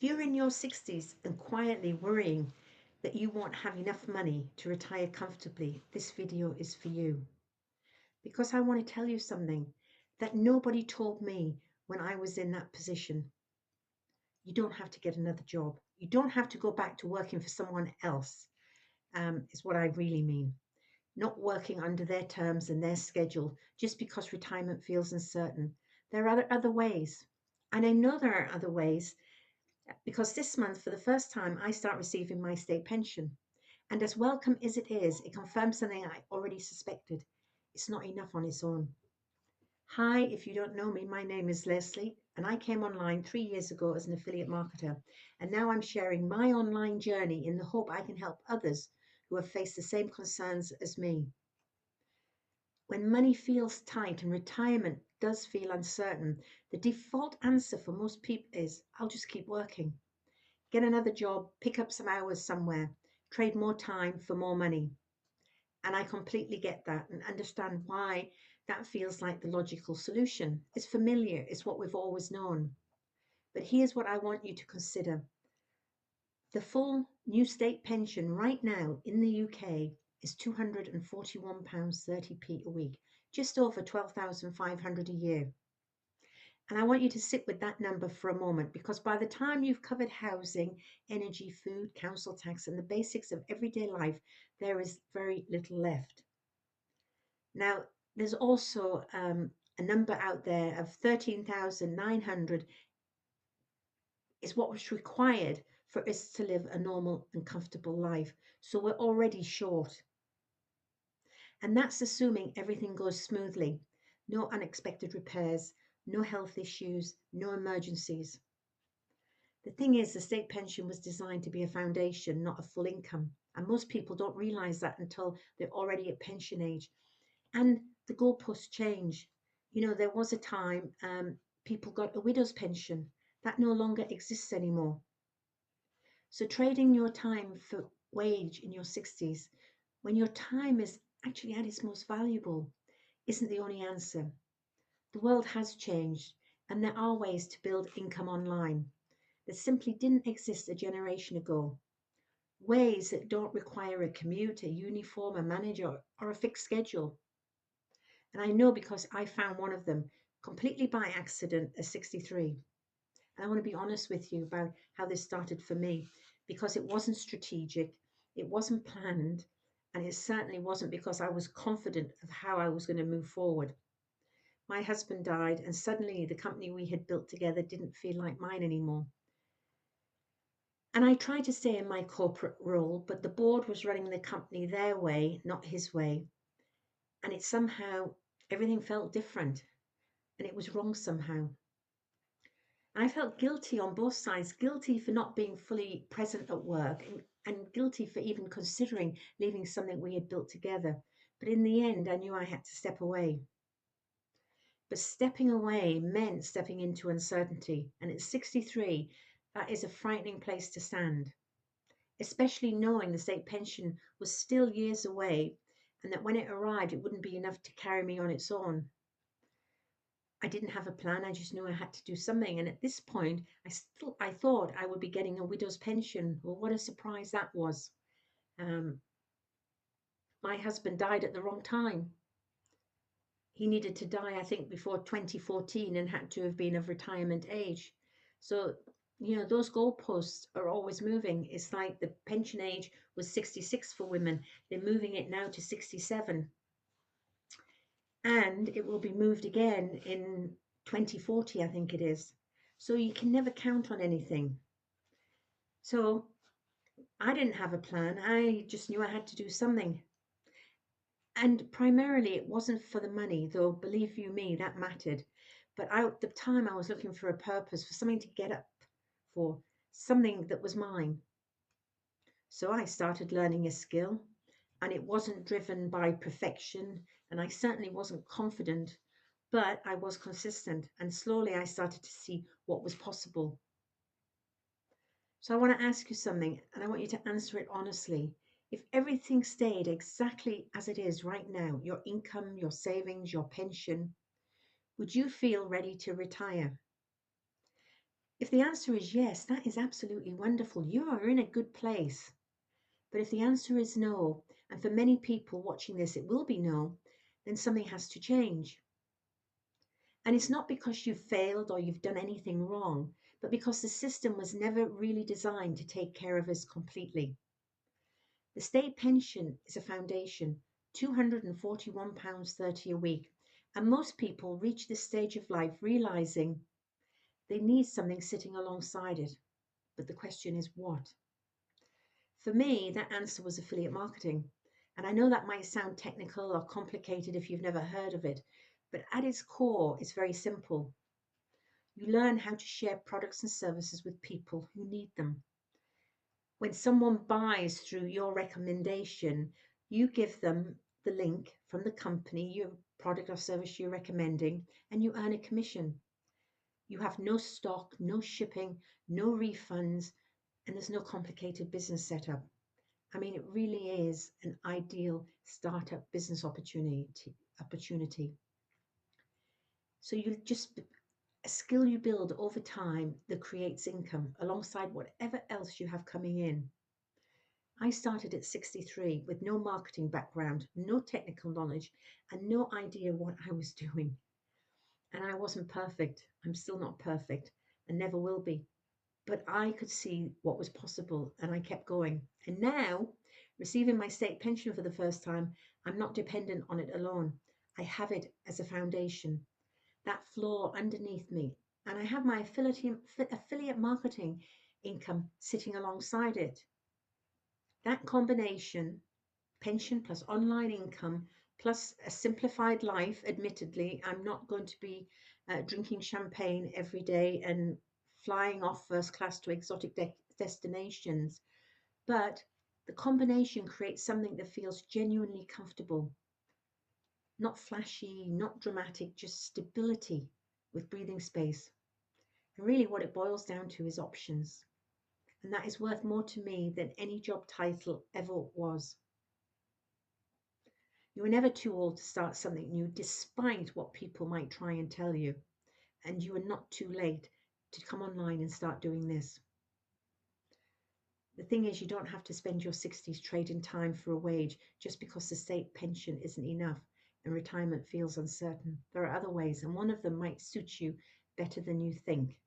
If you're in your 60s and quietly worrying that you won't have enough money to retire comfortably, this video is for you. Because I want to tell you something that nobody told me when I was in that position. You don't have to get another job. You don't have to go back to working for someone else, is what I really mean. Not working under their terms and their schedule just because retirement feels uncertain. There are other ways. And I know there are other ways because this month, for the first time, I start receiving my state pension. And as welcome as it is, it confirms something I already suspected. It's not enough on its own. Hi, if you don't know me, my name is Leslie, and I came online 3 years ago as an affiliate marketer. And now I'm sharing my online journey in the hope I can help others who have faced the same concerns as me. When money feels tight and retirement does feel uncertain, the default answer for most people is, I'll just keep working. Get another job, pick up some hours somewhere, trade more time for more money. And I completely get that and understand why that feels like the logical solution. It's familiar, it's what we've always known. But here's what I want you to consider. The full new state pension right now in the UK is £241.30 a week, just over 12,500 a year. And I want you to sit with that number for a moment because by the time you've covered housing, energy, food, council tax, and the basics of everyday life, there is very little left. Now, there's also a number out there of 13,900 is what was required for us to live a normal and comfortable life. So we're already short. And that's assuming everything goes smoothly. No unexpected repairs, no health issues, no emergencies. The thing is, the state pension was designed to be a foundation, not a full income. And most people don't realize that until they're already at pension age. And the goalposts change. You know, there was a time people got a widow's pension. That no longer exists anymore. So trading your time for wage in your 60s, when your time is actually at its most valuable, isn't the only answer. The world has changed, and there are ways to build income online that simply didn't exist a generation ago. Ways that don't require a commute, a uniform, a manager, or a fixed schedule. And I know because I found one of them completely by accident at 63. And I want to be honest with you about how this started for me because it wasn't strategic, it wasn't planned, and it certainly wasn't because I was confident of how I was going to move forward. My husband died, and suddenly the company we had built together didn't feel like mine anymore. And I tried to stay in my corporate role, but the board was running the company their way, not his way. And it somehow, everything felt different, and it was wrong somehow. I felt guilty on both sides, guilty for not being fully present at work and guilty for even considering leaving something we had built together. But in the end, I knew I had to step away. But stepping away meant stepping into uncertainty. And at 63, that is a frightening place to stand, especially knowing the state pension was still years away and that when it arrived, it wouldn't be enough to carry me on its own. I didn't have a plan. I just knew I had to do something. And at this point, I thought I would be getting a widow's pension. Well, what a surprise that was. Um, my husband died at the wrong time. He needed to die, I think, before 2014 and had to have been of retirement age. So, you know, those goalposts are always moving. It's like the pension age was 66 for women. They're moving it now to 67. And it will be moved again in 2040, I think it is. So you can never count on anything. So I didn't have a plan. I just knew I had to do something. And primarily, it wasn't for the money, though, believe you me, that mattered. But at the time, I was looking for a purpose, for something to get up for, something that was mine. So I started learning a skill, and it wasn't driven by perfection, and I certainly wasn't confident, but I was consistent, and slowly I started to see what was possible. So I want to ask you something, and I want you to answer it honestly. If everything stayed exactly as it is right now, your income, your savings, your pension, would you feel ready to retire? If the answer is yes, that is absolutely wonderful. You are in a good place. But if the answer is no, and for many people watching this, it will be no, then something has to change. And it's not because you've failed or you've done anything wrong, but because the system was never really designed to take care of us completely. The state pension is a foundation, £241.30 a week, and most people reach this stage of life realizing they need something sitting alongside it. But the question is what? For me, that answer was affiliate marketing. And I know that might sound technical or complicated if you've never heard of it, but at its core, it's very simple. You learn how to share products and services with people who need them. When someone buys through your recommendation, you give them the link from the company, your product or service you're recommending, and you earn a commission. You have no stock, no shipping, no refunds, and there's no complicated business setup. I mean, it really is an ideal startup business opportunity. So you just a skill you build over time that creates income alongside whatever else you have coming in. I started at 63 with no marketing background, no technical knowledge, and no idea what I was doing. And I wasn't perfect. I'm still not perfect and never will be. But I could see what was possible and I kept going. And now, receiving my state pension for the first time, I'm not dependent on it alone. I have it as a foundation, that floor underneath me, and I have my affiliate marketing income sitting alongside it. That combination, pension plus online income plus a simplified life, admittedly, I'm not going to be drinking champagne every day and flying off first class to exotic destinations, but the combination creates something that feels genuinely comfortable, not flashy, not dramatic, just stability with breathing space. And really, what it boils down to is options. And that is worth more to me than any job title ever was. You are never too old to start something new, despite what people might try and tell you. And you are not too late to come online and start doing this. The thing is, you don't have to spend your 60s trading time for a wage just because the state pension isn't enough and retirement feels uncertain. There are other ways, and one of them might suit you better than you think.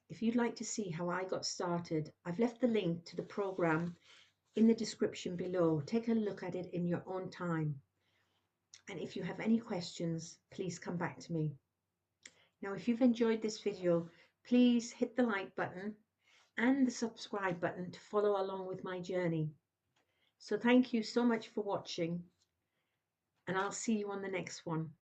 If you'd like to see how I got started, I've left the link to the program in the description below. Take a look at it in your own time. And if you have any questions, please come back to me. Now, if you've enjoyed this video, please hit the like button and the subscribe button to follow along with my journey. So thank you so much for watching, and I'll see you on the next one.